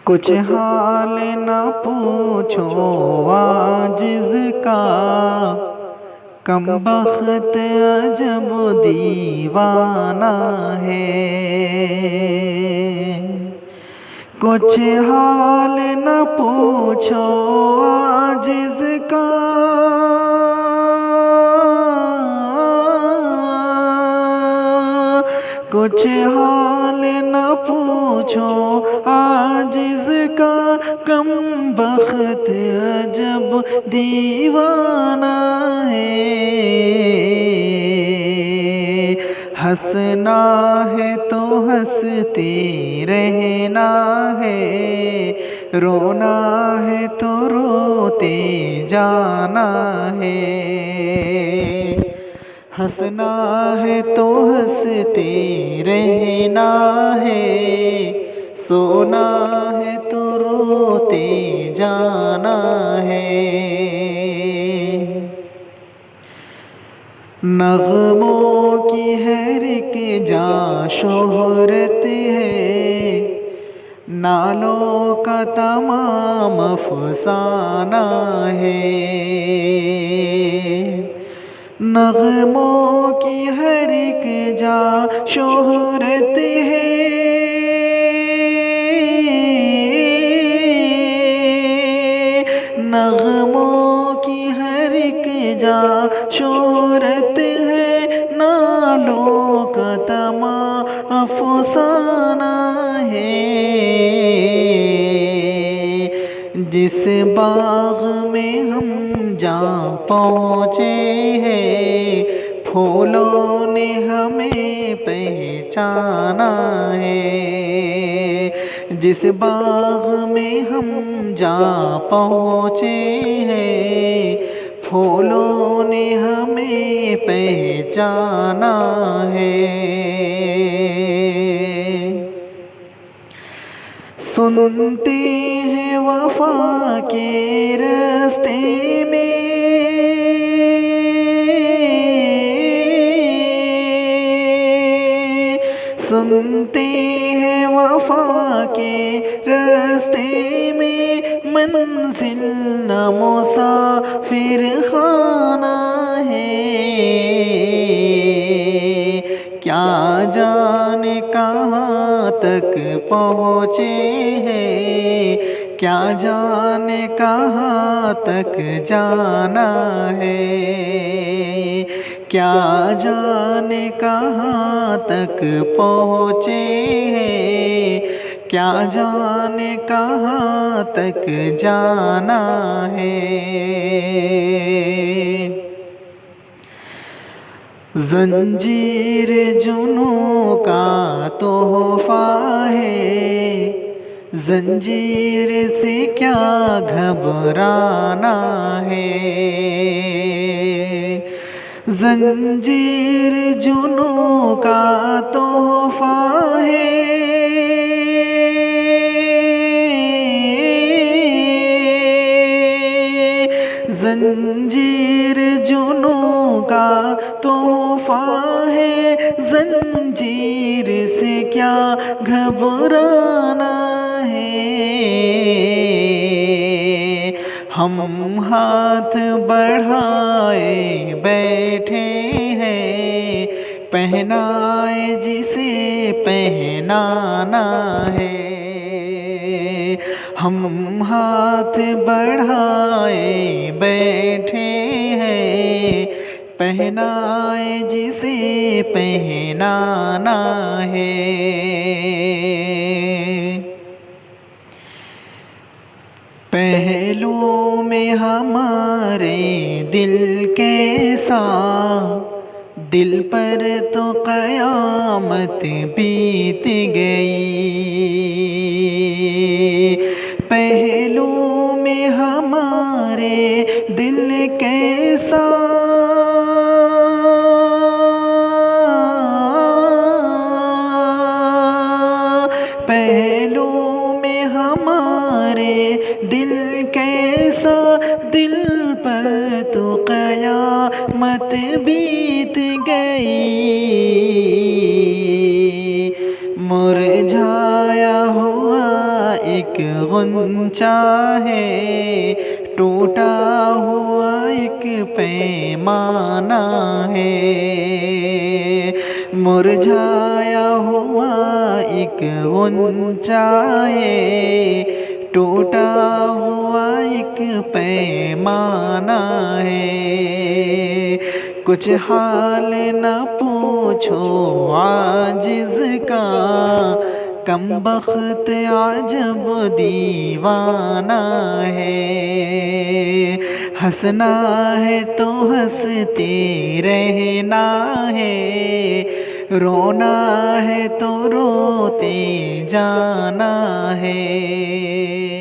कुछ हाल न पूछो आजिज़ का, कम बख्त अजब दीवाना है। कुछ हाल न पूछो आजिज़ का, कुछ हाल न पूछो आजिज़ का, कम बख्त अजब दीवाना है। हंसना है तो हंसते रहना है, रोना है तो रोते जाना है। हंसना है तो हंसते रहना है, सोना है तो रोते जाना है। नग़मों की हर के जा शोहरत है, नालों का तमाम अफ़साना है। नग़मों की हर एक जा शोहरत है, नग़मों की हर एक जा शोहरत है, नालों का तमाम अफ़साना है। जिस बाग़ में हम जा पहुँचे हैं, फूलों ने हमें पहचाना है। जिस बाग़ में हम जा पहुँचे हैं, फूलों ने हमें पहचाना है। सुनते हैं वफ़ा के रास्ते में, सुनते हैं वफ़ा के रास्ते में, मंज़िल न मुसाफिर खाना है। क्या जाने कहाँ तक पहुँचे हैं, क्या जाने कहाँ तक जाना है। क्या जाने कहाँ तक पहुँचे हैं, क्या जाने कहाँ तक जाना है। ज़ंजीर जुनूं का तोहफ़ा है, ज़ंजीर से क्या घबराना है। ज़ंजीर जुनूं का तोहफ़ा है, ज़ंजीर जुनूं का तोहफ़ा है, ज़ंजीर से क्या घबराना है। हम हाथ बढ़ाए बैठे हैं, पहनाए जिसे पहनाना है। हम हाथ बढ़ाए बैठे हैं, पहनाए जिसे पहनाना है। पहलू में हमारे दिल कैसा, दिल पर तो क़यामत बीत गई। पहलू में हमारे दिल कैसा, पहलू में हमारे दिल कैसा, दिल पर तो क़यामत बीत गई। मुरझाया हुआ एक गुंचा है, टूटा हुआ एक पैमाना है। मुरझाया हुआ एक गुंचा है, टूटा हुआ एक पैमाना है। कुछ हाल न पूछो आजिज़ का, कम बख्त आजब दीवाना है। हंसना है तो हंसते रहना है, रोना है तो रोते जाना है।